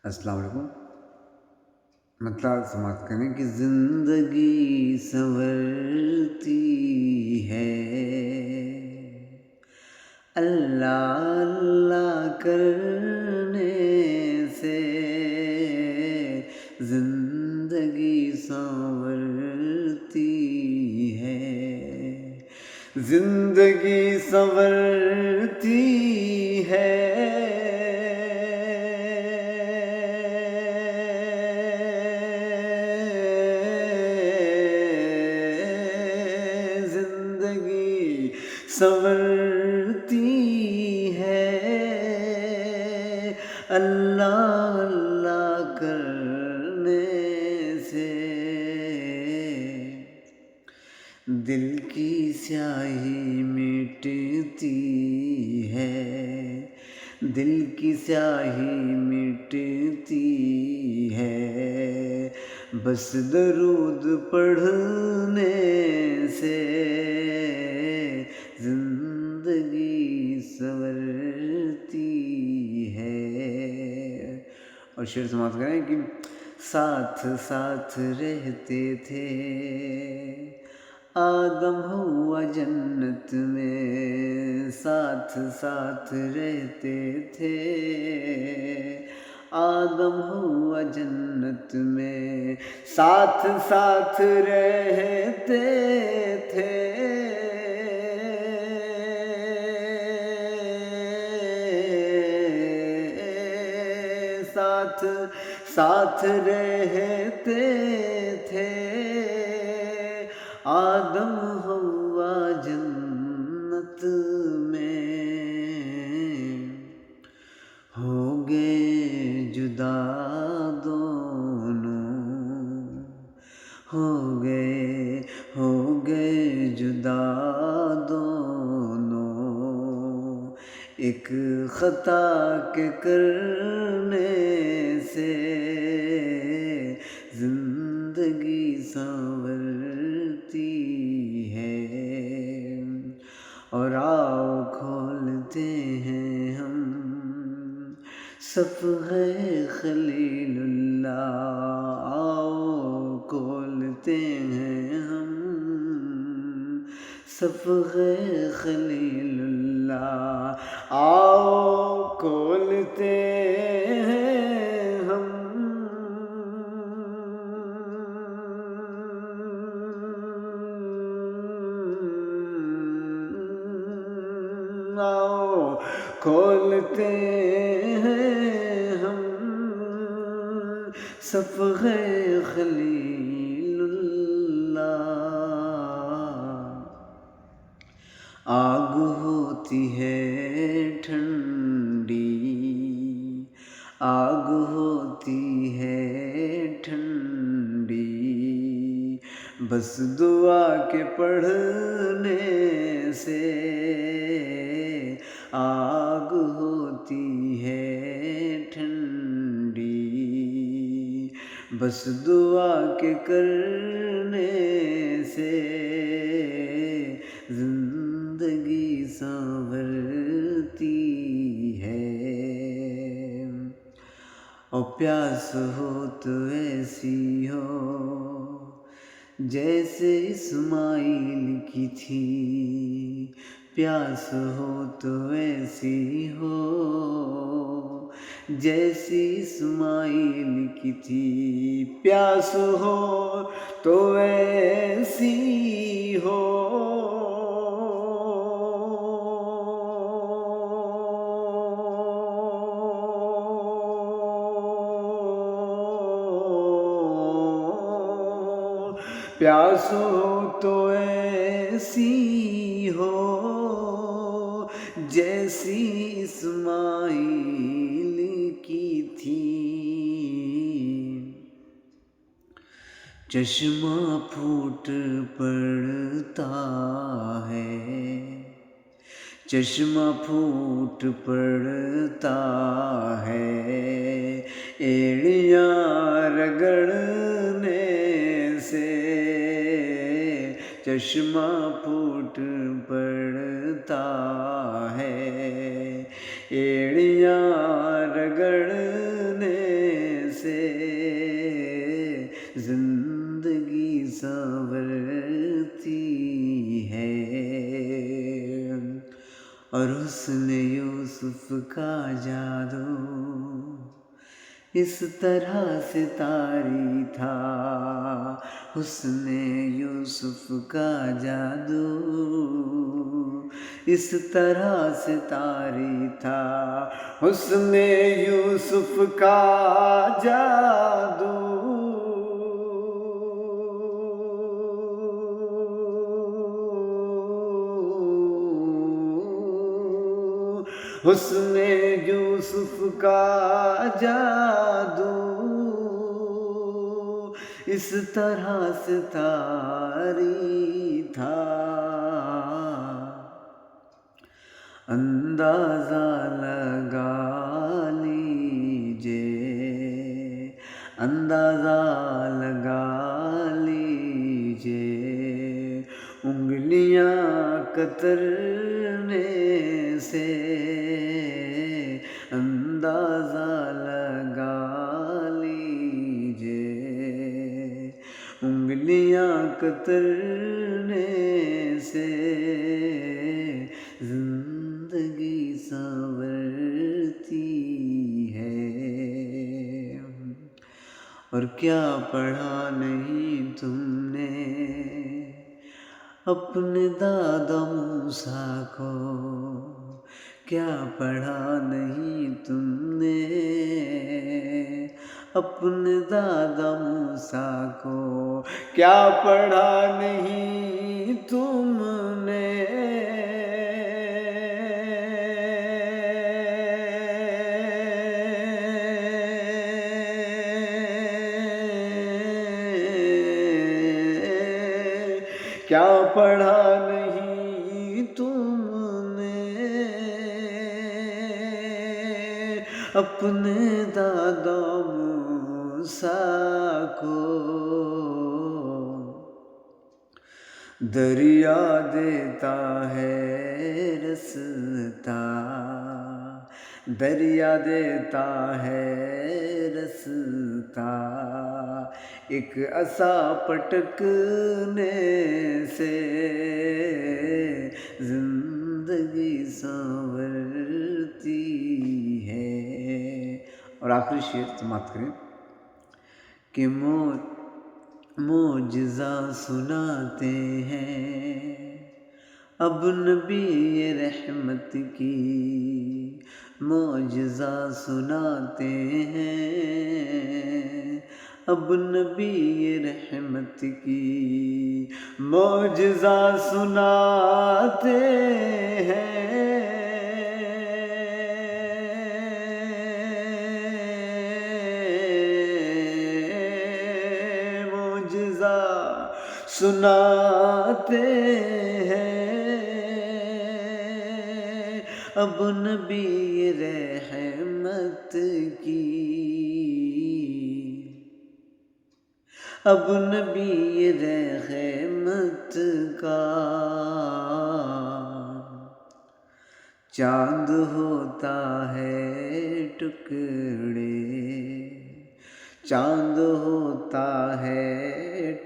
السلام علیکم۔ مطلب سماعت کریں کہ زندگی سنورتی ہے، اللہ اللہ کرنے سے زندگی سنورتی ہے، زندگی سنورتی ہے، سنورتی ہے، اللہ اللہ کرنے سے دل کی سیاہی مٹتی ہے، دل کی سیاہی مٹتی ہے، بس درود پڑھنے سے زندگی سنورتی ہے۔ اور شعر سماعت کریں کہ ساتھ ساتھ رہتے تھے، آدم ہوا جنت میں، ساتھ ساتھ رہتے تھے، آدم ہوا جنت میں، ساتھ ساتھ رہتے تھے، ساتھ ساتھ رہتے تھے، آدم ہوا جنت میں، ہو گئے جدا دونوں، ہو گئے جدا دونوں، ایک خطا کے کرنے سے زندگی سنورتی ہے۔ اور آؤ کھولتے ہیں ہم صفحہ خلیل اللہ، آؤ کھولتے ہیں ہم صفحہ خلیل اللہ، آؤ کھولتے ہیں ہم آؤ کھولتے ہیں ہم صفحہ خلیل اللہ، آگ ہوتی ہے ٹھنڈی، آگ ہوتی ہے ٹھنڈی، بس دعا کے پڑھنے سے آگ ہوتی ہے ٹھنڈی، بس دعا کے کرنے سے زندگی سنورتی ہے۔ اور پیاس ہو تو ایسی ہو جیسے اسماعیل کی تھی، پیاس ہو تو ایسی ہو جیسی اسماعیل کی تھی، پیاس ہو تو ایسی ہو پیاس ہو تو ایسی ہو جیسی اسماعیل کی تھی، چشمہ پھوٹ پڑتا ہے، چشمہ پھوٹ پڑتا ہے، ایڑیاں رگڑنے سے چشمہ پھوٹ پڑتا ہے، ایڑیاں رگڑنے اور حسن یوسف کا جادو اس طرح سے طاری تھا، حسن یوسف کا جادو اس طرح سے طاری تھا، حسن یوسف کا جادو حسن یوسف کا جادو اس طرح سے طاری تھا، اندازہ لگا لیجیے، اندازہ لگا لیجیے، انگلیاں کترنے سے اندازہ لگا لیجیے، انگلیاں کترنے سے زندگی سنورتی ہے، اور کیا پڑھا نہیں تم نے اپنے دادا موسیٰ کو، کیا پڑھا نہیں تم نے اپنے دادا موسیٰ کو، کیا پڑھا نہیں تم نے کیا پڑھا نہیں تم نے اپنے دادا موسیٰ کو، دریا دیتا ہے رستا، دریا دیتا ہے رستا، ایک عصا پٹکنے سے زندگی سنورتی ہے۔ اور آخری شعر سماعت کریں کہ معجزہ سناتے ہیں اب نبی رحمت کی، معجزہ سناتے ہیں اب نبی رحمت کی، معجزہ سناتے ہیں سناتے ہیں اب نبی رحمت کی، اب نبی رحمت کا چاند ہوتا ہے ٹکڑے، چاند ہوتا ہے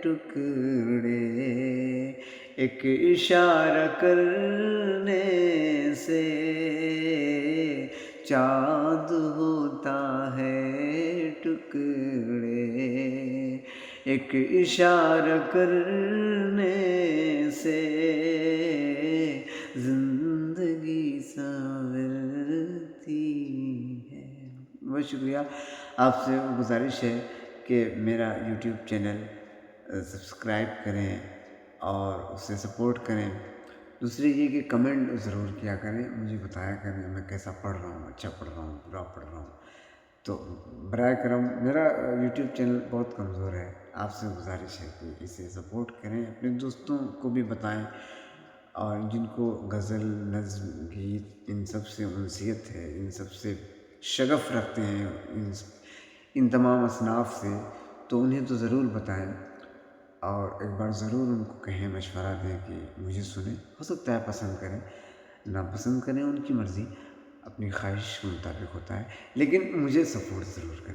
ٹکڑے، ایک اشارہ کرنے سے چاند ہوتا ہے ٹکڑے، ایک اشارہ کرنے سے زندگی سنورتی ہے۔ بہت شکریہ۔ آپ سے گزارش ہے کہ میرا یوٹیوب چینل سبسکرائب کریں اور اسے سپورٹ کریں۔ دوسری یہ کہ کمنٹ ضرور کیا کریں، مجھے بتایا کریں میں کیسا پڑھ رہا ہوں، اچھا پڑھ رہا ہوں، برا پڑھ رہا ہوں۔ تو برائے کرم میرا یوٹیوب چینل بہت کمزور ہے، آپ سے گزارش ہے کہ اسے سپورٹ کریں، اپنے دوستوں کو بھی بتائیں، اور جن کو غزل، نظم، گیت ان سب سے انسیت ہے، ان سب سے شغف رکھتے ہیں، ان تمام اصناف سے، تو انہیں تو ضرور بتائیں، اور ایک بار ضرور ان کو کہیں، مشورہ دیں کہ مجھے سنیں۔ ہو سکتا ہے پسند کریں، ناپسند کریں، ان کی مرضی، اپنی خواہش کے مطابق ہوتا ہے، لیکن مجھے سپورٹ ضرور کریں۔